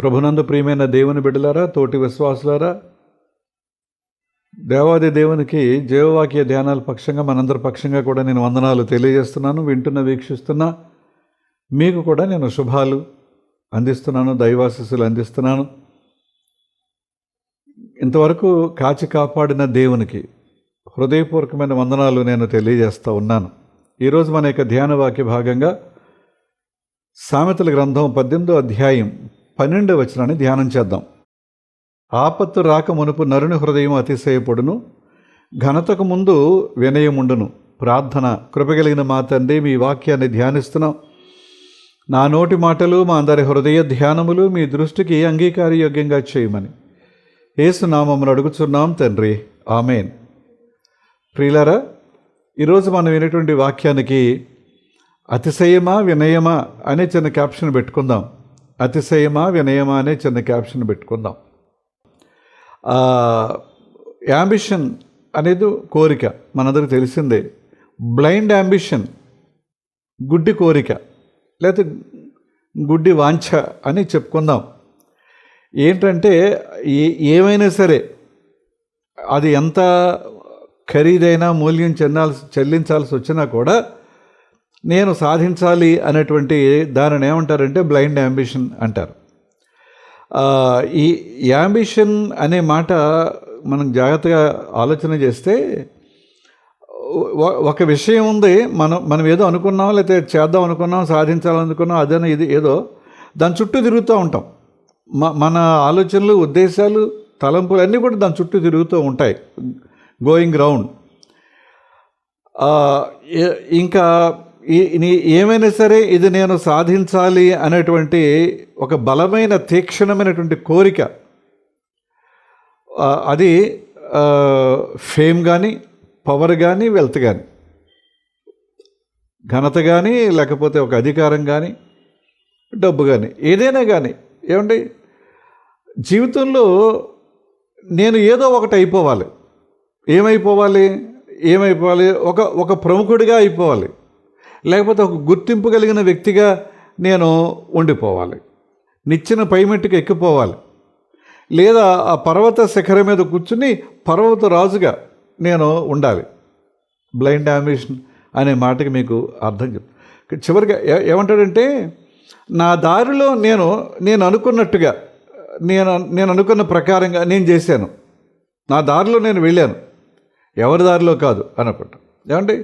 ప్రభునందు ప్రియమైన దేవుని బిడ్డలారా, తోటి విశ్వాసులారా, దేవాది దేవునికి జీవవాక్య ధ్యానాల పక్షంగా మనందరి పక్షంగా కూడా నేను వందనాలు తెలియజేస్తున్నాను. వీక్షిస్తున్న మీకు కూడా నేను శుభాలు అందిస్తున్నాను, దైవాశీస్సులు అందిస్తున్నాను. ఇంతవరకు కాచి కాపాడిన దేవునికి హృదయపూర్వకమైన వందనాలు నేను తెలియజేస్తూ ఉన్నాను. ఈరోజు మన యొక్క ధ్యాన వాక్య భాగంగా సామెతల గ్రంథం 18వ అధ్యాయం 12వ వచనాన్ని ధ్యానం చేద్దాం. ఆపత్తు రాక మునుపు నరుని హృదయం అతిశయపడును, ఘనతకు ముందు వినయముండును. ప్రార్థన. కృపగలిగిన మా తండ్రి, మీ వాక్యాన్ని ధ్యానిస్తున్నాం. నా నోటి మాటలు, మా అందరి హృదయ ధ్యానములు మీ దృష్టికి అంగీకారయోగ్యంగా చేయమని యేసు నామమున అడుగుచున్నాం తండ్రి, ఆమెన్. ప్రియులారా, ఈరోజు మనం వినేటువంటి వాక్యానికి అతిశయమా వినయమా అనే చిన్న క్యాప్షన్ పెట్టుకుందాం. అతిశయమా వినయమా అనే చిన్న క్యాప్షన్ పెట్టుకుందాం. యాంబిషన్ అనేది కోరిక, మనందరికి తెలిసిందే. బ్లైండ్ యాంబిషన్, గుడ్డి కోరిక, లేకపోతే గుడ్డి వాంఛ అని చెప్పుకుందాం. ఏంటంటే ఏమైనా సరే అది ఎంత ఖరీదైన మూల్యం చెల్లించాల్సి వచ్చినా కూడా నేను సాధించాలి అనేటువంటి దానిని ఏమంటారంటే బ్లైండ్ యాంబిషన్ అంటారు. ఈ యాంబిషన్ అనే మాట మనం జాగ్రత్తగా ఆలోచన చేస్తే, ఒక విషయం ఉంది, మనం ఏదో అనుకున్నాం, లేకపోతే చేద్దాం అనుకున్నాం, సాధించాలనుకున్నాం, అదన ఇది ఏదో దాని చుట్టూ తిరుగుతూ ఉంటాం. మన ఆలోచనలు, ఉద్దేశాలు, తలంపులు అన్నీ కూడా దాని చుట్టూ తిరుగుతూ ఉంటాయి, గోయింగ్ రౌండ్. ఇంకా ఏమైనా సరే ఇది నేను సాధించాలి అనేటువంటి ఒక బలమైన తీక్షణమైనటువంటి కోరిక, అది ఫేమ్ కానీ, పవర్ కానీ, వెల్త్ కానీ, ఘనత కానీ, లేకపోతే ఒక అధికారం కానీ, డబ్బు కానీ, ఏదైనా కానీ. ఏమండి, జీవితంలో నేను ఏదో ఒకటి అయిపోవాలి. ఏమైపోవాలి? ఒక ప్రముఖుడిగా అయిపోవాలి, లేకపోతే ఒక గుర్తింపు కలిగిన వ్యక్తిగా నేను ఉండిపోవాలి, నిచ్చెన పైమెట్టుకు ఎక్కిపోవాలి, లేదా ఆ పర్వత శిఖరం మీద కూర్చుని పర్వత రాజుగా నేను ఉండాలి. బ్లైండ్ యాంబిషన్ అనే మాటకి మీకు అర్థం చివరిగా ఏమంటాడంటే, నా దారిలో నేను అనుకున్నట్టుగా, నేను అనుకున్న ప్రకారంగా నేను చేశాను, నా దారిలో నేను వెళ్ళాను, ఎవరి దారిలో కాదు అనుకుంటా. ఏమంటే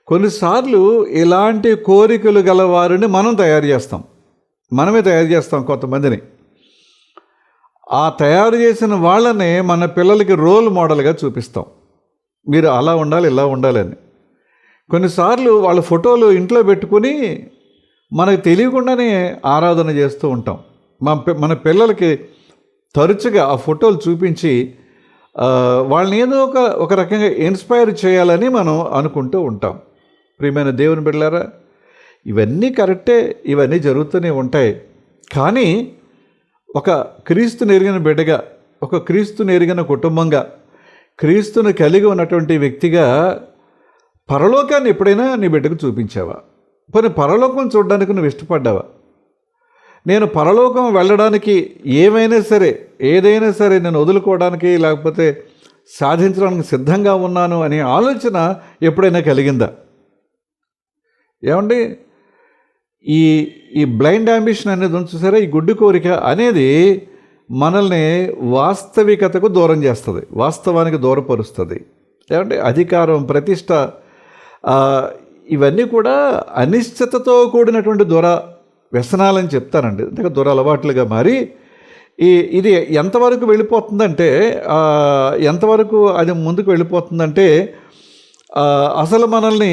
కొన్నిసార్లు ఇలాంటి కోరికలు గల వారిని మనమే తయారు చేస్తాం కొంతమందిని. ఆ తయారు చేసిన వాళ్ళని మన పిల్లలకి రోల్ మోడల్గా చూపిస్తాం. మీరు అలా ఉండాలి, ఇలా ఉండాలని. కొన్నిసార్లు వాళ్ళ ఫోటోలు ఇంట్లో పెట్టుకుని మనకు తెలియకుండానే ఆరాధన చేస్తూ ఉంటాం. మన పిల్లలకి తరచుగా ఆ ఫోటోలు చూపించి వాళ్ళని ఏదో ఒక రకంగా ఇన్స్పైర్ చేయాలని మనం అనుకుంటూ ఉంటాం. ప్రియమైన దేవుని బిడ్డలారా, ఇవన్నీ కరెక్టే, ఇవన్నీ జరుగుతూనే ఉంటాయి. కానీ ఒక క్రీస్తుని ఎరిగిన బిడ్డగా, ఒక క్రీస్తుని ఎరిగిన కుటుంబంగా, క్రీస్తుని కలిగి ఉన్నటువంటి వ్యక్తిగా పరలోకాన్ని ఎప్పుడైనా నీ బిడ్డకు చూపించావా? పోనీ పరలోకం చూడడానికి నువ్వు ఇష్టపడ్డావా? నేను పరలోకం వెళ్ళడానికి ఏదైనా సరే నేను వదులుకోవడానికి, లేకపోతే సాధించడానికి సిద్ధంగా ఉన్నాను అనే ఆలోచన ఎప్పుడైనా కలిగిందా? ఏమండి, ఈ బ్లైండ్ యాంబిషన్ అనేది చూసారా, ఈ గుడ్డి కోరిక అనేది మనల్ని వాస్తవికతకు దూరం చేస్తుంది, వాస్తవానికి దూరపరుస్తుంది. ఏమంటే అధికారం, ప్రతిష్ట, ఇవన్నీ కూడా అనిశ్చితతో కూడినటువంటి వ్యసనాలని చెప్తానండి. అంటే దురలవాట్లుగా మారి ఇది ఎంతవరకు వెళ్ళిపోతుందంటే, ఎంతవరకు అది ముందుకు వెళ్ళిపోతుందంటే అసలు మనల్ని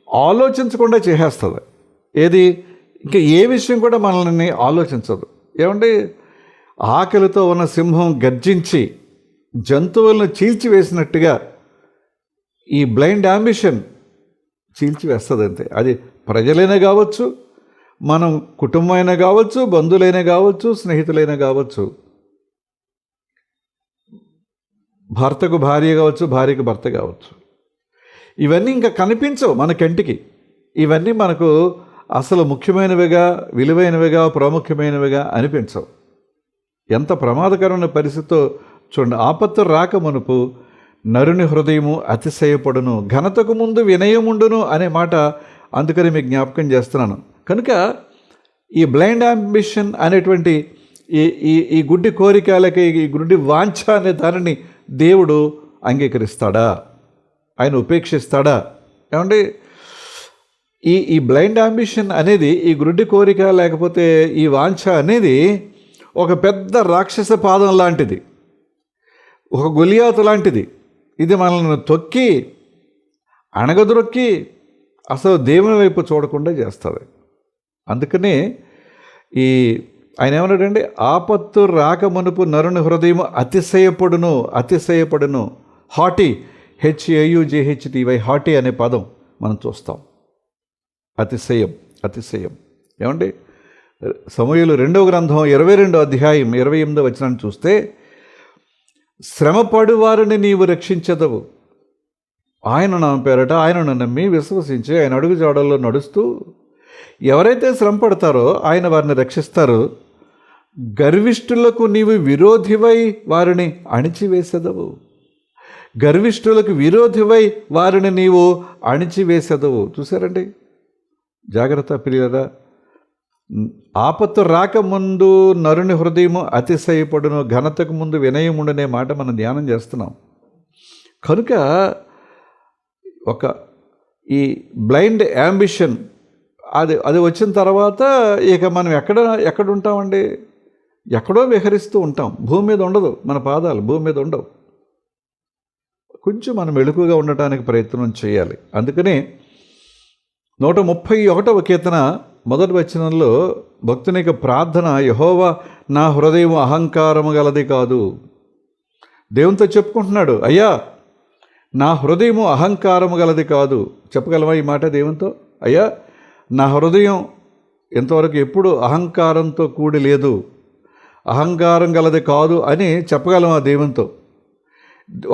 ఆలోచించకుండా చేసేస్తుంది. ఏది, ఇంకా ఏ విషయం కూడా మనల్ని ఆలోచించదు. ఏమంటే ఆకలితో ఉన్న సింహం గర్జించి జంతువులను చీల్చివేసినట్టుగా ఈ బ్లైండ్ యాంబిషన్ చీల్చివేస్తుంది. అంతే. అది ప్రజలైనా కావచ్చు, మనం కుటుంబమైనా కావచ్చు, బంధువులైనా కావచ్చు, స్నేహితులైనా కావచ్చు, భర్తకు భార్య కావచ్చు, భార్యకు భర్త కావచ్చు. ఇవన్నీ ఇంకా కనిపించవు మన కంటికి. ఇవన్నీ మనకు అసలు ముఖ్యమైనవిగా, విలువైనవిగా, ప్రాముఖ్యమైనవిగా అనిపించవు. ఎంత ప్రమాదకరమైన పరిస్థితితో చూడండి. ఆపత్తు రాక మునుపు నరుని హృదయము అతిశయపడును, ఘనతకు ముందు వినయముండును అనే మాట అందుకని మీకు జ్ఞాపకం చేస్తున్నాను. కనుక ఈ బ్లైండ్ అంబిషన్ అనేటువంటి ఈ ఈ ఈ గుడ్డి కోరికలకి, ఈ గుడ్డి వాంఛ అనే దానిని దేవుడు అంగీకరిస్తాడా? ఆయన ఉపేక్షిస్తాడా? ఏమండి, ఈ బ్లైండ్ అంబిషన్ అనేది, ఈ గుడ్డి కోరిక లేకపోతే ఈ వాంఛ అనేది ఒక పెద్ద రాక్షస పాదం లాంటిది, ఒక గొలియాతు లాంటిది. ఇది మనల్ని తొక్కి అణగదొక్కి అసలు దేవుని వైపు చూడకుండా చేస్తుంది. అందుకనే ఆయన ఏమన్నాడండి, ఆపత్తు రాక మునుపు నరుని హృదయం అతిశయపడును. హాటీ, HAUGHTY, హాటీ అనే పదం మనం చూస్తాం. అతిశయం. ఏమండి, సమూయేలు 2వ గ్రంథం 22వ అధ్యాయం 28వ వచనాన్ని చూస్తే, శ్రమపడు వారిని నీవు రక్షించదవు, ఆయన నా పేరట ఆయనను నమ్మి విశ్వసించి ఆయన అడుగు జాడల్లో నడుస్తూ ఎవరైతే శ్రమ పడతారో ఆయన వారిని రక్షిస్తారు. గర్విష్ఠులకు నీవు విరోధివై వారిని అణిచివేసెదవు. గర్విష్ఠులకు విరోధివై వారిని నీవు అణిచివేసెదవు. చూసారండి, జాగ్రత్త పిల్లరా. ఆపత్తు రాకముందు నరుని హృదయము అతిశయపడును, ఘనతకు ముందు వినయముండనే మాట మనం ధ్యానం చేస్తున్నాం. కనుక ఈ బ్లైండ్ యాంబిషన్ అది వచ్చిన తర్వాత ఇక మనం ఎక్కడ ఉంటామండి? ఎక్కడో విహరిస్తూ ఉంటాం. భూమి మీద ఉండదు, మన పాదాలు భూమి మీద ఉండవు. కొంచెం మనం మెళుకుగా ఉండటానికి ప్రయత్నం చేయాలి. అందుకని 131వ కీర్తన మొదటి వచనంలో భక్తుని యొక్క ప్రార్థన, యెహోవా నా హృదయం అహంకారము గలది కాదు. దేవునితో చెప్పుకుంటున్నాడు, అయ్యా నా హృదయము అహంకారము గలది కాదు. చెప్పగలమా ఈ మాట దేవునితో? అయ్యా నా హృదయం ఇంతవరకు ఎప్పుడు అహంకారంతో కూడి లేదు, అహంకారం గలది కాదు అని చెప్పగలమా దేవునితో?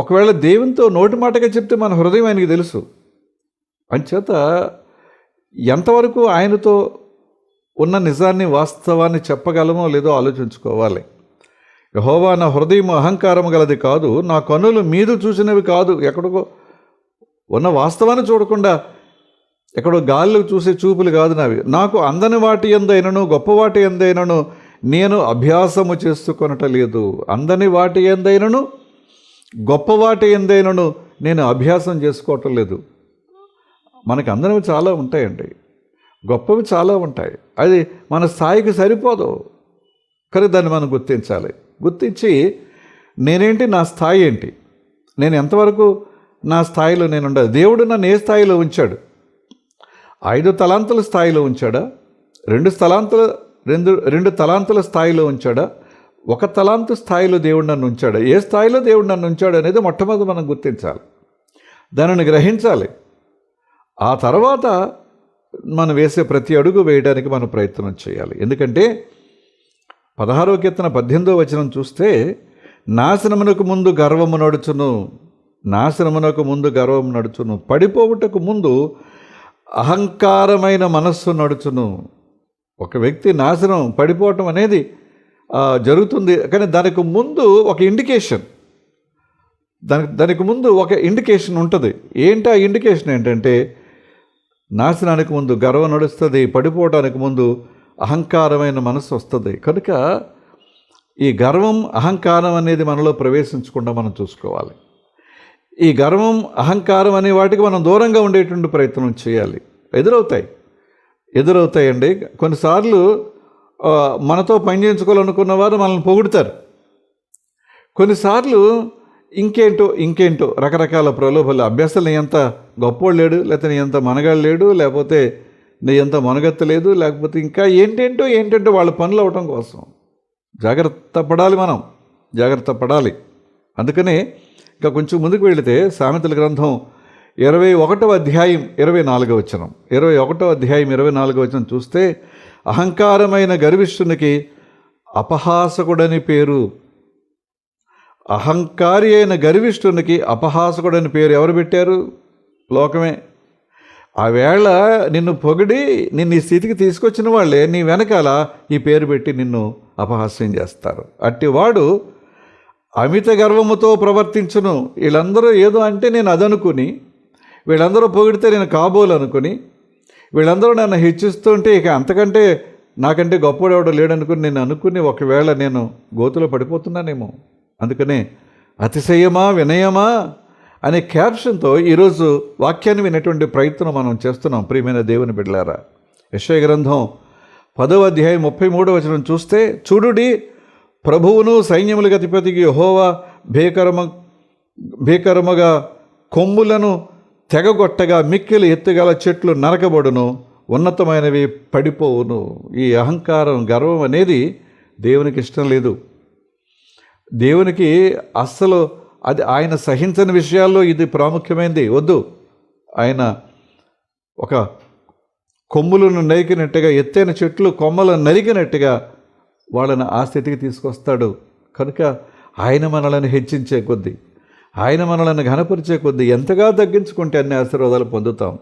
ఒకవేళ దేవునితో నోటి మాటగా చెప్తే మన హృదయం ఆయనకి తెలుసు. అంచేత ఎంతవరకు ఆయనతో ఉన్న నిజాన్ని, వాస్తవాన్ని చెప్పగలమో లేదో ఆలోచించుకోవాలి. యెహోవా నా హృదయం అహంకారం గలది కాదు, నా కన్నులు మీరు చూసినవి కాదు. ఎక్కడికో ఉన్న వాస్తవాన్ని చూడకుండా ఎక్కడో గాలిలో చూసే చూపులు కాదు నావి. నాకు అందని వాటి ఎందైనను గొప్ప వాటి ఎందైనను నేను అభ్యాసము చేసుకొనటలేదు. అందని వాటి ఎందైనను గొప్ప వాటి ఎందైనను నేను అభ్యాసం చేసుకోవటం లేదు. మనకు అందరివి చాలా ఉంటాయండి, గొప్పవి చాలా ఉంటాయి. అది మన స్థాయికి సరిపోదు. కానీ దాన్ని మనం గుర్తించి నేనేంటి, నా స్థాయి ఏంటి, నేను ఎంతవరకు నా స్థాయిలో నేను ఉండాలి. దేవుడు నన్ను ఏ స్థాయిలో ఉంచాడు? 5 తలాంతుల స్థాయిలో ఉంచాడా? 2 తలాంతుల స్థాయిలో ఉంచాడా? 1 తలాంతు స్థాయిలో దేవుడు నన్ను ఉంచాడా? ఏ స్థాయిలో దేవుడు నన్ను ఉంచాడు అనేది మొట్టమొదటి మనం గుర్తించాలి, దానిని గ్రహించాలి. ఆ తర్వాత మనం వేసే ప్రతి అడుగు వేయడానికి మనం ప్రయత్నం చేయాలి. ఎందుకంటే 16వ కీర్తన 18వ వచనం చూస్తే, నాశనమునకు ముందు గర్వము నడుచును, పడిపోవుటకు ముందు అహంకారమైన మనస్సు నడుచును. ఒక వ్యక్తి నాశనం పడిపోవటం అనేది జరుగుతుంది, కానీ దానికి ముందు ఒక ఇండికేషన్, దానికి ముందు ఒక ఇండికేషన్ ఉంటుంది. ఏంటి ఆ ఇండికేషన్? ఏంటంటే నాశనానికి ముందు గర్వం నడుస్తుంది, పడిపోవడానికి ముందు అహంకారమైన మనసు వస్తుంది. కనుక ఈ గర్వం, అహంకారం అనేది మనలో ప్రవేశించకుండా మనం చూసుకోవాలి. ఈ గర్వం, అహంకారం అనే వాటికి మనం దూరంగా ఉండేటువంటి ప్రయత్నం చేయాలి. ఎదురవుతాయండి. కొన్నిసార్లు మనతో పని చేయించుకోవాలనుకున్న వారు మనల్ని పొగుడుతారు. కొన్నిసార్లు ఇంకేంటో రకరకాల ప్రలోభాలు, అభ్యాసాలు, నీ ఎంత గొప్పోడు లేడు, లేకపోతే నీ ఎంత మనగాడు లేడు, లేకపోతే నీ ఎంత మనగత్త లేదు, లేకపోతే ఇంకా ఏంటంటో వాళ్ళ పనులు అవటం కోసం జాగ్రత్త పడాలి. అందుకనే ఇంకా కొంచెం ముందుకు వెళితే సామెతల గ్రంథం 21వ అధ్యాయం 24వ వచనం, 21వ అధ్యాయం 24వ వచనం చూస్తే, అహంకారమైన గర్విష్ఠునికి అపహాసకుడని పేరు. అహంకారి అయిన గర్విష్ఠునికి అపహాసకుడని పేరు ఎవరు పెట్టారు? లోకమే. ఆ వేళ నిన్ను పొగిడి నిన్ను ఈ స్థితికి తీసుకొచ్చిన వాళ్ళే నీ వెనకాల ఈ పేరు పెట్టి నిన్ను అపహాస్యం చేస్తారు. అట్టివాడు అమిత గర్వముతో ప్రవర్తించును. వీళ్ళందరూ ఏదో అంటే నేను అదనుకుని, వీళ్ళందరూ పొగిడితే నేను కాబోలు అనుకుని, వీళ్ళందరూ నన్ను హెచ్చిస్తుంటే ఇక అంతకంటే నాకంటే గొప్పవాడెవడో లేడనుకుని నేను అనుకుని ఒకవేళ నేను గోతులో పడిపోతున్నానేమో. అందుకనే అతిశయమా వినయమా అనే క్యాప్షన్తో ఈరోజు వాక్యాన్ని వినేటువంటి ప్రయత్నం మనం చేస్తున్నాం. ప్రియమైన దేవుని బిడ్డలారా, యెషయా గ్రంథం 10వ అధ్యాయం 33వ వచనం చూస్తే, చూడుడి, ప్రభువును సైన్యములకు అధిపతికి యెహోవా భీకరముగా కొమ్ములను తెగగొట్టగా మిక్కిలి ఎత్తుగల చెట్లు నరకబడును, ఉన్నతమైనవి పడిపోవును. ఈ అహంకారం, గర్వం అనేది దేవునికి ఇష్టం లేదు. దేవునికి అస్సలు అది ఆయన సహించని విషయాల్లో ఇది ప్రాముఖ్యమైనది. వద్దు. ఆయన ఒక కొమ్ములను నరికినట్టుగా, ఎత్తైన చెట్లు కొమ్మలను నరికినట్టుగా వాళ్ళని ఆ స్థితికి తీసుకొస్తాడు. కనుక ఆయన మనలను హెచ్చించే కొద్దీ, ఆయన మనలను ఘనపరిచే కొద్దీ ఎంతగా తగ్గించుకుంటే అన్ని ఆశీర్వాదాలు పొందుతాం.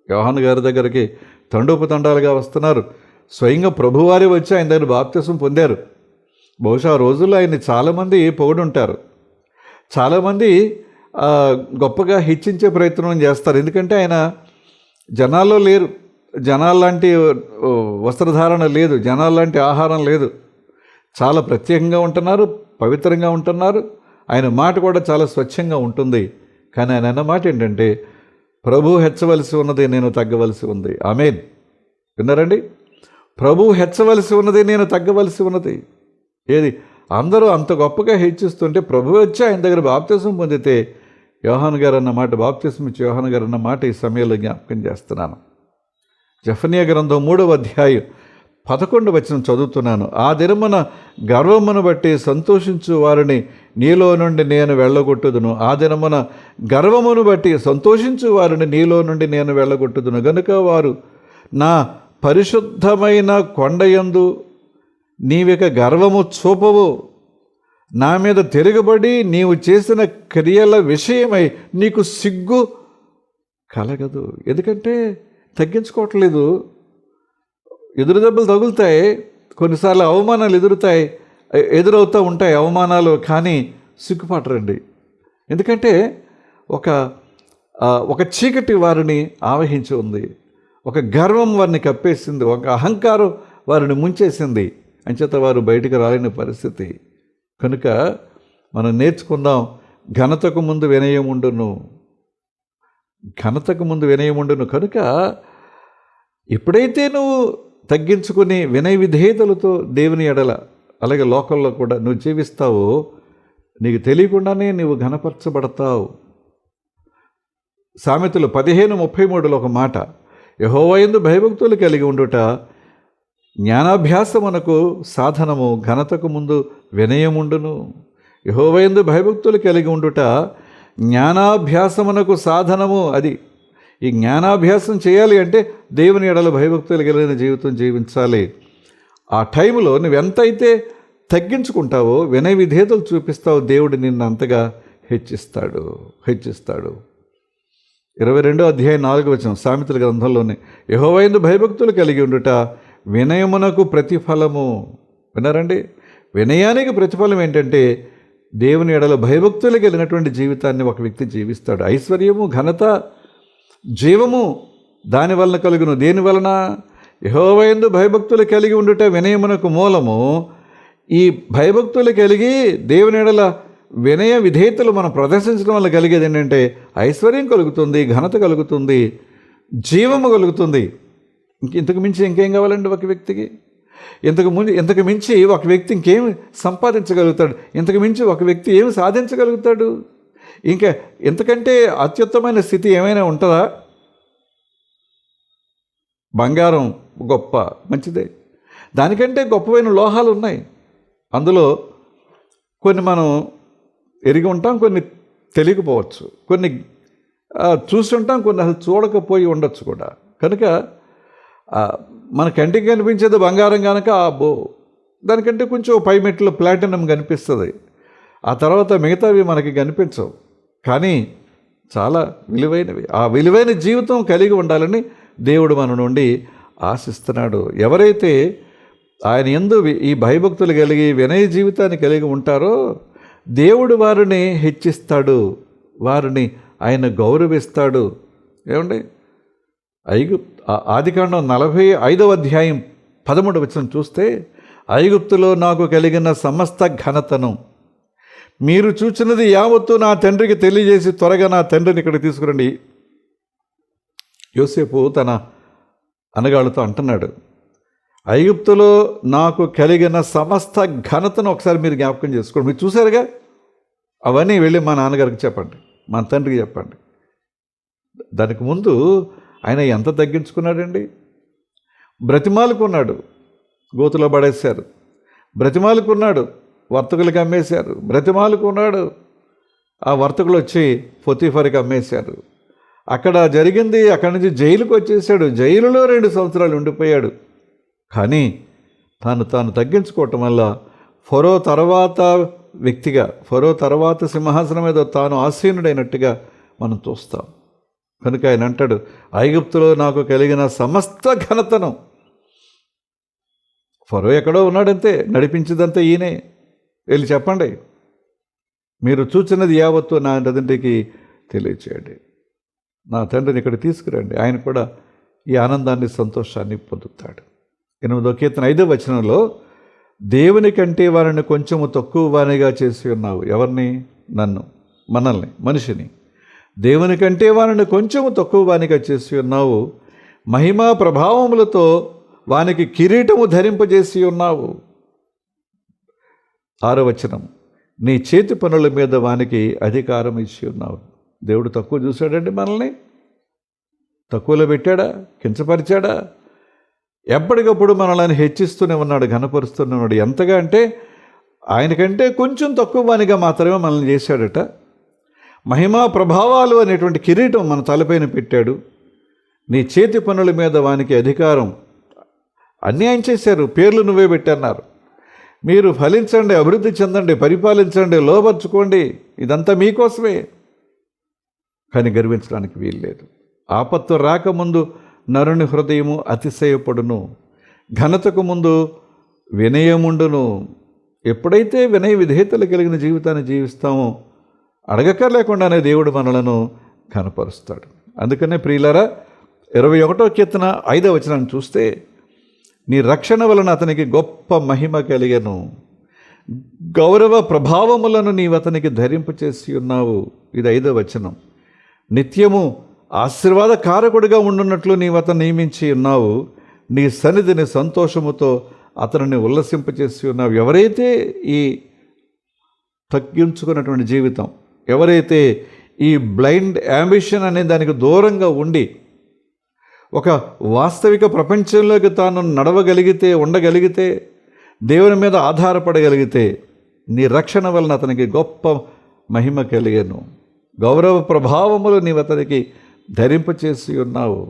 యోహాను గారి దగ్గరికి తండోపతండాలుగా వస్తున్నారు. స్వయంగా ప్రభువారే వచ్చి ఆయన దగ్గర బాప్తిసం పొందారు. బహుశా ఆ రోజుల్లో ఆయన్ని చాలామంది పొగుడుంటారు, చాలామంది గొప్పగా హెచ్చించే ప్రయత్నం చేస్తారు. ఎందుకంటే ఆయన జనాల్లో లేరు, జనాల్లాంటి వస్త్రధారణ లేదు, జనాల్లాంటి ఆహారం లేదు. చాలా ప్రత్యేకంగా ఉంటున్నారు, పవిత్రంగా ఉంటున్నారు. ఆయన మాట కూడా చాలా స్వచ్ఛంగా ఉంటుంది. కానీ ఆయన అన్న మాట ఏంటంటే, ప్రభు హెచ్చవలసి ఉన్నది, నేను తగ్గవలసి ఉంది. ఆమేన్. విన్నారండి? ప్రభు హెచ్చవలసి ఉన్నది, నేను తగ్గవలసి ఉన్నది. ఏది? అందరూ అంత గొప్పగా హెచ్చిస్తుంటే ప్రభు వచ్చి ఆయన దగ్గర బాప్తిసం పొందితే యోహాను గారు అన్న మాట, బాప్తిసం ఇచ్చి యోహాను గారు అన్న మాట ఈ సమయంలో జ్ఞాపకం చేస్తున్నాను. జెఫన్యా గ్రంథం 3వ అధ్యాయం 11వ వచనం చదువుతున్నాను. ఆ దినమున గర్వమును బట్టి సంతోషించు వారిని నీలో నుండి నేను వెళ్ళగొట్టుదును. ఆ దినమున గర్వమును బట్టి సంతోషించు వారిని నీలో నుండి నేను వెళ్ళగొట్టుదును. గనుక వారు నా పరిశుద్ధమైన కొండయందు నీవిక గర్వము చూపవు, నా మీద తిరగబడి నీవు చేసిన క్రియల విషయమై నీకు సిగ్గు కలగదు. ఎందుకంటే తగ్గించుకోవట్లేదు. ఎదురు దెబ్బలు తగులుతాయి, కొన్నిసార్లు అవమానాలు ఎదురవుతూ ఉంటాయి అవమానాలు, కానీ సిగ్గుపడరండి. ఎందుకంటే ఒక చీకటి వారిని ఆవహించి ఉంది, ఒక గర్వం వారిని కప్పేసింది, ఒక అహంకారం వారిని ముంచేసింది. అంచేత వారు బయటికి రాలేని పరిస్థితి. కనుక మనం నేర్చుకుందాం, ఘనతకు ముందు వినయం ఉండును, ఘనతకు ముందు వినయం ఉండును. కనుక ఎప్పుడైతే నువ్వు తగ్గించుకుని వినయ విధేయతలతో దేవుని ఎడల అలాగే లోకల్లో కూడా నువ్వు జీవిస్తావో, నీకు తెలియకుండానే నువ్వు ఘనపరచబడతావు. సామెతలు 15:33లో ఒక మాట, యెహోవా యందు భయభక్తులు కలిగి ఉండుట జ్ఞానాభ్యాసమునకు సాధనము, ఘనతకు ముందు వినయముండును. యెహోవా యందు భయభక్తులు కలిగి ఉండుట జ్ఞానాభ్యాసమునకు సాధనము. అది ఈ జ్ఞానాభ్యాసం చేయాలి అంటే దేవుని ఎడల భయభక్తులు కలిగిన జీవితం జీవించాలి. ఆ టైంలో నువ్వెంతైతే తగ్గించుకుంటావో, వినయ విధేయతలు చూపిస్తావో, దేవుడు నిన్ను అంతగా హెచ్చిస్తాడు. 22వ అధ్యాయం 4వ వచనం సామెతల గ్రంథంలోనే, యెహోవా యందు భయభక్తులు కలిగి ఉండుట వినయమునకు ప్రతిఫలము. విన్నారండి? వినయానికి ప్రతిఫలం ఏంటంటే దేవుని ఎడల భయభక్తులు కలిగినటువంటి జీవితాన్ని ఒక వ్యక్తి జీవిస్తాడు. ఐశ్వర్యము, ఘనత, జీవము దాని వలన కలుగును. దేని వలన? యెహోవా యందు భయభక్తులు కలిగి ఉండుట వినయమునకు మూలము. ఈ భయభక్తులు కలిగి దేవుని ఎడల వినయ విధేయతలు మనం ప్రదర్శించడం వల్ల కలిగేది ఏంటంటే ఐశ్వర్యం కలుగుతుంది, ఘనత కలుగుతుంది, జీవము కలుగుతుంది. ఇంతకు మించి ఇంకేం కావాలండి ఒక వ్యక్తికి? ఇంతకు మించి ఒక వ్యక్తి ఇంకేం సంపాదించగలుగుతాడు? ఇంతకు మించి ఒక వ్యక్తి ఏమి సాధించగలుగుతాడు? ఇంకా ఇంతకంటే అత్యుత్తమైన స్థితి ఏమైనా ఉంటుందా? బంగారం గొప్ప, మంచిదే. దానికంటే గొప్పమైన లోహాలు ఉన్నాయి. అందులో కొన్ని మనం ఎరిగి ఉంటాం, కొన్ని తెలియకపోవచ్చు, కొన్ని చూసి ఉంటాం, కొన్ని అసలు చూడకపోయి ఉండొచ్చు కూడా. కనుక మన కంటికి కనిపించేది బంగారం కనుక దానికంటే కొంచెం పై మెట్లు ప్లాటినం కనిపిస్తుంది. ఆ తర్వాత మిగతావి మనకి కనిపించవు, కానీ చాలా విలువైనవి. ఆ విలువైన జీవితం కలిగి ఉండాలని దేవుడు మన నుండి ఆశిస్తున్నాడు. ఎవరైతే ఆయన యందు ఈ భయభక్తులు కలిగి వినయ జీవితాన్ని కలిగి ఉంటారో దేవుడు వారిని హెచ్చిస్తాడు, వారిని ఆయన గౌరవిస్తాడు. ఏమండి, ఆదికాండం 45వ అధ్యాయం 13వ వచనం చూస్తే, ఐగుప్తులో నాకు కలిగిన సమస్త ఘనతను మీరు చూచినది యావత్తు నా తండ్రికి తెలియజేసి త్వరగా నా తండ్రిని ఇక్కడ తీసుకురండి. యోసేపు తన అనగాళ్ళతో అంటున్నాడు, ఐగుప్తులో నాకు కలిగిన సమస్త ఘనతను ఒకసారి మీరు జ్ఞాపకం చేసుకోండి. మీరు చూసారుగా, అవన్నీ వెళ్ళి మా నాన్నగారికి చెప్పండి, మా తండ్రికి చెప్పండి. దానికి ముందు ఆయన ఎంత తగ్గించుకున్నాడండి. బ్రతిమాలుకున్నాడు, గోతులో పడేశారు. బ్రతిమాలుకున్నాడు, వర్తకులకి అమ్మేశారు. బ్రతిమాలుకున్నాడు, ఆ వర్తకులు వచ్చి పొతీఫర్కి అమ్మేశారు. అక్కడ జరిగింది, అక్కడి నుంచి జైలుకు వచ్చేసాడు. జైలులో 2 సంవత్సరాలు ఉండిపోయాడు. కానీ తాను తగ్గించుకోవటం వల్ల ఫరో తర్వాత వ్యక్తిగా, ఫరో తర్వాత సింహాసనం మీద తాను ఆసీనుడైనట్టుగా మనం చూస్తాం. కనుక ఆయన అంటాడు, ఐగుప్తులో నాకు కలిగిన సమస్త ఘనతను. ఫరో ఎక్కడో ఉన్నాడంతే, నడిపించిందంతా ఈయనే. వెళ్ళి చెప్పండి, మీరు చూచినది యావత్తు నా తండ్రికి తెలియచేయండి, నా తండ్రిని ఇక్కడ తీసుకురండి. ఆయన కూడా ఈ ఆనందాన్ని, సంతోషాన్ని పొందుతాడు. 8వ కీర్తన 5వ వచనంలో, దేవుని కంటే వారిని కొంచెము తక్కువ వానిగా చేసి ఉన్నావు. ఎవరిని? నన్ను, మనల్ని, మనిషిని. దేవుని కంటే వారిని కొంచెము తక్కువ వానిగా చేసి ఉన్నావు. మహిమా ప్రభావములతో వానికి కిరీటము ధరింపజేసి ఉన్నావు. 6వ వచనం, నీ చేతి పనుల మీద వానికి అధికారం ఇచ్చి ఉన్నావు. దేవుడు తక్కువ చూశాడండి మనల్ని? తక్కువలో పెట్టాడా? కించపరిచాడా? ఎప్పటికప్పుడు మనల్ని హెచ్చిస్తూనే ఉన్నాడు, ఘనపరుస్తూనే ఉన్నాడు. ఎంతగా అంటే ఆయనకంటే కొంచెం తక్కువ వానిగా మాత్రమే మనల్ని చేశాడట. మహిమా ప్రభావాలు అనేటువంటి కిరీటం మన తలపైన పెట్టాడు. నీ చేతి పనుల మీద వానికి అధికారం. అన్యాయం చేశారు, పేర్లు నువ్వే పెట్టన్నారు. మీరు ఫలించండి, అభివృద్ధి చెందండి, పరిపాలించండి, లోపరుచుకోండి, ఇదంతా మీకోసమే. కానీ గర్వించడానికి వీల్లేదు. ఆపత్తు రాకముందు నరుని హృదయము అతిశయపడును, ఘనతకు ముందు వినయముండును. ఎప్పుడైతే వినయ విధేయతలు కలిగిన జీవితాన్ని జీవిస్తామో అడగక్కర్లేకుండానే దేవుడు మనలను ఘనపరుస్తాడు. అందుకనే ప్రియులారా, 21వ కీర్తన 5వ వచనాన్ని చూస్తే, నీ రక్షణ వలన అతనికి గొప్ప మహిమ కలిగెను, గౌరవ ప్రభావములను నీవు అతనికి ధరింపచేసి ఉన్నావు. ఇది 5వ వచనం. నిత్యము ఆశీర్వాద కారకుడిగా ఉండున్నట్లు నీవు అతను నియమించి ఉన్నావు. నీ సన్నిధిని సంతోషముతో అతనిని ఉల్లసింపచేసి ఉన్నావు. ఎవరైతే ఈ తగ్గించుకున్నటువంటి జీవితం, ఎవరైతే ఈ బ్లైండ్ యాంబిషన్ అనే దానికి దూరంగా ఉండి ఒక వాస్తవిక ప్రపంచంలోకి తాను నడవగలిగితే, ఉండగలిగితే, దేవుని మీద ఆధారపడగలిగితే, నీ రక్షణ వలన అతనికి గొప్ప మహిమ కలిగెను, గౌరవ ప్రభావములు నీవు అతనికి ధరింపచేసి ఉన్నావు.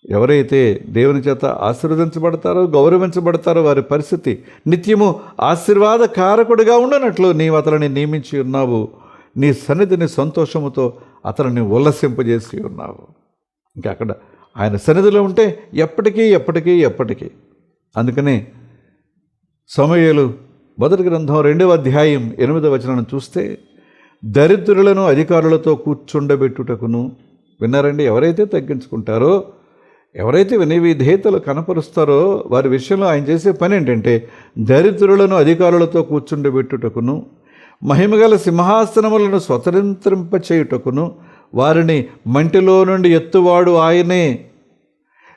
ఎవరైతే దేవుని చేత ఆశీర్వదించబడతారో, గౌరవించబడతారో వారి పరిస్థితి నిత్యము ఆశీర్వాద కారకుడిగా ఉండనట్లు నీవు అతనిని నియమించి ఉన్నావు. నీ సన్నిధిని సంతోషముతో అతనిని ఉల్లసింపజేసి ఉన్నావు. ఇంకా అక్కడ ఆయన సన్నిధిలో ఉంటే ఎప్పటికీ. అందుకనే సమూయేలు మొదటి గ్రంథం 2వ అధ్యాయం 8వ వచనాన్ని చూస్తే, దరిద్రులను అధికారులతో కూర్చుండబెట్టుటకును. విన్నారండి? ఎవరైతే తగ్గించుకుంటారో, ఎవరైతే వినయ విధేయతలు కనపరుస్తారో వారి విషయంలో ఆయన చేసే పని ఏంటంటే, దరిద్రులను అధికారులతో కూర్చుండబెట్టుటకును, మహిమగల సింహాసనములను స్వతంత్రింపచేయుటకును, వారిని మంటిలో నుండి ఎత్తువాడు ఆయనే,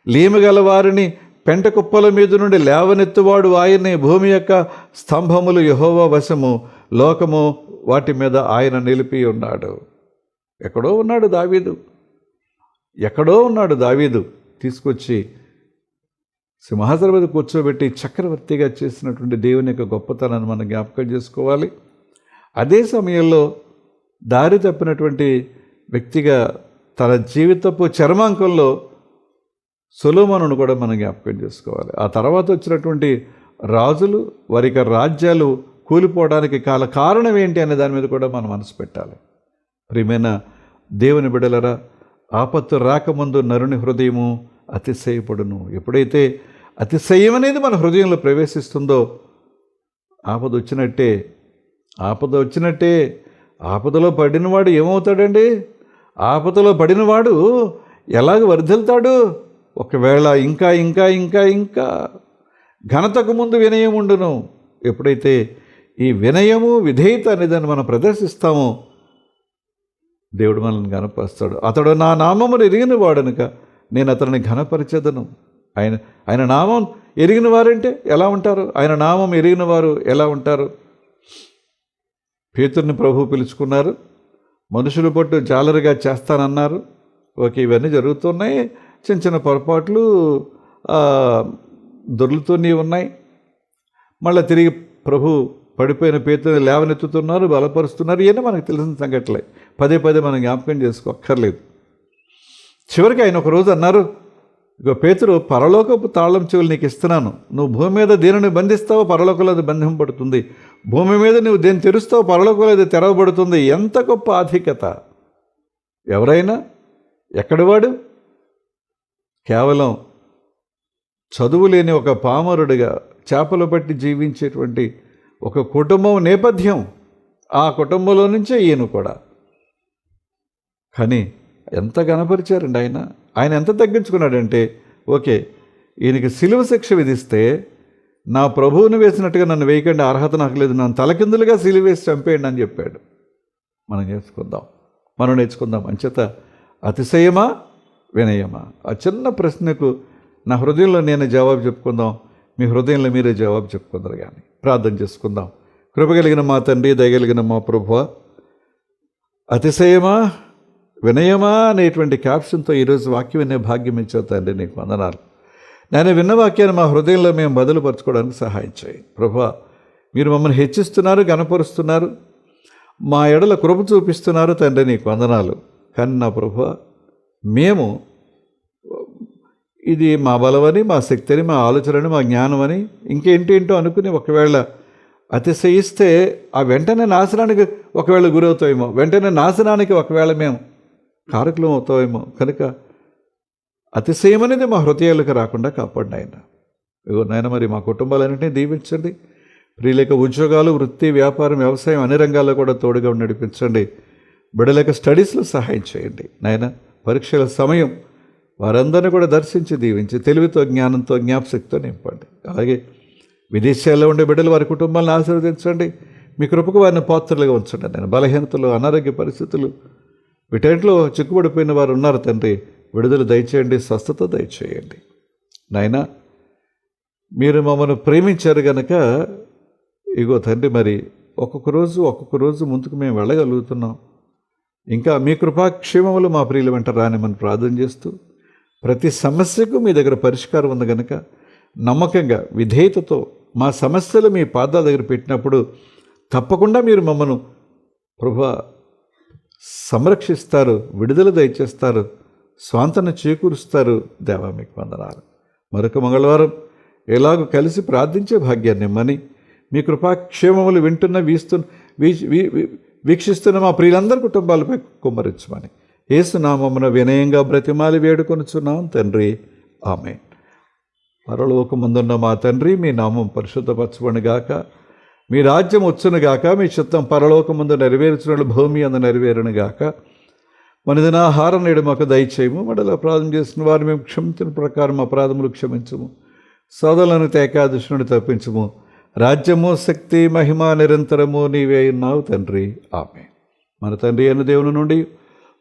లీమగల వారిని పెంట కుప్పల మీద నుండి లేవనెత్తువాడు ఆయనే. భూమి యొక్క స్తంభములు యెహోవా వశము, లోకము వాటి మీద ఆయన నిలిపి ఉన్నాడు. ఎక్కడో ఉన్నాడు దావీదు. తీసుకొచ్చి సింహాసనం మీద కూర్చోబెట్టి చక్రవర్తిగా చేసినటువంటి దేవుని యొక్క గొప్పతనాన్ని మనం జ్ఞాపకం చేసుకోవాలి. అదే సమయంలో దారి తప్పినటువంటి వ్యక్తిగా తన జీవితపు చర్మాంకంలో సొలొమోనును కూడా మనం జ్ఞాపకం చేసుకోవాలి. ఆ తర్వాత వచ్చినటువంటి రాజులు, వారి రాజ్యాలు కూలిపోవడానికి కారణం ఏంటి అనే దాని మీద కూడా మనం మనసు పెట్టాలి. ప్రియమైన దేవుని బిడ్డలరా, ఆపత్తు రాకముందు నరుని హృదయము అతిశయపడును. ఎప్పుడైతే అతిశయం అనేది మన హృదయంలో ప్రవేశిస్తుందో ఆపద వచ్చినట్టే. ఆపదలో పడినవాడు ఏమవుతాడండి? ఆపదలో పడినవాడు ఎలాగ వర్ధిల్తాడు? ఒకవేళ ఇంకా ఘనతకు ముందు వినయం ఉండును. ఎప్పుడైతే ఈ వినయము విధేయత అనేదాన్ని మనం ప్రదర్శిస్తామో దేవుడు మనల్ని ఘనపరుస్తాడు. అతడు నా నామమును ఎరిగిన వాడనుక నేను అతనిని ఘనపరిచెదను. ఆయన నామం ఎరిగిన వారంటే ఎలా ఉంటారు? ఆయన నామం ఎరిగిన వారు ఎలా ఉంటారు? పేతురుని ప్రభువు పిలుచుకున్నారు. మనుషులు పట్టు జాలరుగా చేస్తానన్నారు. ఓకే, ఇవన్నీ జరుగుతున్నాయి. చిన్న చిన్న పొరపాట్లు దొర్లుతూనే ఉన్నాయి. మళ్ళీ తిరిగి ప్రభు పడిపోయిన పేతురుని లేవనెత్తుతున్నారు, బలపరుస్తున్నారు. ఇవన్నీ మనకు తెలిసిన సంఘటనలే. పదే మనం జ్ఞాపకం చేసుకోక్కర్లేదు. చివరికి ఆయన ఒకరోజు అన్నారు, ఇక పేతురు, పరలోకపు తాళం చెవులు నీకు ఇస్తున్నాను. నువ్వు భూమి మీద దేనిని బంధిస్తావో పరలోకంలో అది బంధింపబడుతుంది. భూమి మీద నువ్వు దేన్ని తెరుస్తావో పరలోకంలో అది తెరవబడుతుంది. ఎంత గొప్ప ఆధిక్యత! ఎవరైనా ఎక్కడివాడు? కేవలం చదువు లేని ఒక పామరుడిగా చేపలు పట్టి జీవించేటువంటి ఒక కుటుంబం నేపథ్యం. ఆ కుటుంబంలో నుంచే ఈయన కూడా. కానీ ఎంత గణపరిచారండి ఆయన ఎంత తగ్గించుకున్నాడంటే, ఓకే, ఈయనకి సిలువ శిక్ష విధిస్తే నా ప్రభువుని వేసినట్టుగా నన్ను వేయకండి, అర్హత నాకు లేదు, నన్ను తలకిందులుగా సిలువ వేసి చంపేయండి అని చెప్పాడు. మనం నేర్చుకుందాం. అంచేత అతిశయమా వినయమా? ఆ చిన్న ప్రశ్నకు నా హృదయంలో నేను జవాబు చెప్పుకుందాం, మీ హృదయంలో మీరే జవాబు చెప్పుకుందరు. కానీ ప్రార్థన చేసుకుందాం. కృపగలిగిన మా తండ్రి, దయగలిగిన మా ప్రభువా, అతిశయమా వినయమా అనేటువంటి క్యాప్షన్తో ఈరోజు వాక్యం వినే భాగ్యం ఇచ్చే తండ్రి నీకు వందనాలు. నేను విన్న వాక్యాన్ని మా హృదయంలో మేము బదులుపరచుకోవడానికి సహాయం చేయి ప్రభువా. మీరు మమ్మల్ని హెచ్చిస్తున్నారు, గణపరుస్తున్నారు, మా ఎడల కృప చూపిస్తున్నారు తండ్రి, నీకు వందనాలు. కానీ నా ప్రభువా, మేము ఇది మా బలమని, మా శక్తి అని, మా ఆలోచనని, మా జ్ఞానమని ఇంకేంటేంటో అనుకుని ఒకవేళ అతిశయిస్తే ఆ వెంటనే నాశనానికి ఒకవేళ గురవుతామేమో, వెంటనే నాశనానికి ఒకవేళ మేము కారకులం అవుతామేమో. కనుక అతిశయం అనేది మా హృదయాలకు రాకుండా కాపాడిన నాయన. మరి మా కుటుంబాలన్నింటినీ దీవించండి. ప్రియులేక ఉద్యోగాలు, వృత్తి, వ్యాపారం, వ్యవసాయం అన్ని రంగాల్లో కూడా తోడుగా నడిపించండి. బిడ్డలేక స్టడీస్లో సహాయం చేయండి నాయన. పరీక్షల సమయం వారందరినీ కూడా దర్శించి దీవించి తెలివితో, జ్ఞానంతో, జ్ఞాపశక్తితో నింపండి. అలాగే విదేశాల్లో ఉండే బిడ్డలు వారి కుటుంబాలను ఆశీర్వదించండి. మీ కృపకు వారిని పాత్రలుగా ఉంచండి. నేను బలహీనతలు, అనారోగ్య పరిస్థితులు వీటన్నిటిలో చిక్కుబడిపోయిన వారు ఉన్నారు తండ్రి. విడుదల దయచేయండి, స్వస్థత దయచేయండి నాయన. మీరు మమ్మల్ని ప్రేమించారు కనుక ఇగో తండ్రి, మరి ఒక్కొక్క రోజు ముందుకు మేము వెళ్ళగలుగుతున్నాం. ఇంకా మీ కృపాక్షేమములు మా ప్రియుల వెంట రానిమని ప్రార్థన చేస్తూ, ప్రతి సమస్యకు మీ దగ్గర పరిష్కారం ఉంది కనుక నమ్మకంగా, విధేయతతో మా సమస్యలు మీ పాదాల దగ్గర పెట్టినప్పుడు తప్పకుండా మీరు మమ్మను ప్రభువా సంరక్షిస్తారు, విడుదల దయచేస్తారు, స్వాంతన చేకూరుస్తారు. దేవా మీకు వందనాలు. మరొక మంగళవారం ఎలాగో కలిసి ప్రార్థించే భాగ్యాన్ని ఇమ్మని, మీ కృపాక్షేమములు వింటున్న వీక్షిస్తున్న మా ప్రియులందరి కుటుంబాలపై కుమ్మరించమని యేసునామమున వినయంగా బ్రతిమాలి వేడుకొనుచున్నాం తండ్రి, ఆమేన్. పరలోకమందున్న మా తండ్రి, మీ నామం పరిశుద్ధపరచబడుగాక, మీ రాజ్యం వచ్చునుగాక, మీ చిత్తం పరలోకమందు నెరవేర్చునట్లు భూమి అందు నెరవేరునుగాక. మనదిన ఆహారం నేడు మాకు దయచేయము. మడల అపరాధం చేసిన వారు మేము క్షమించిన ప్రకారం అపరాధములు క్షమించము. సోదరులను ఏకాదశి నుండి తప్పించము. రాజ్యము, శక్తి, మహిమ నిరంతరము నీవే ఉన్నావు తండ్రి, ఆమేన్. మన తండ్రి అయిన దేవుని నుండి,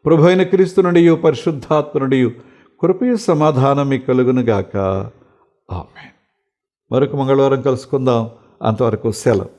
ప్రభు అయిన క్రీస్తు నుండి, పరిశుద్ధాత్మ నుండి కృపయు సమాధానం మీకు కలుగునుగాక, ఆమేన్. మరొక మంగళవారం కలుసుకుందాం. అంతవరకు సెలవు.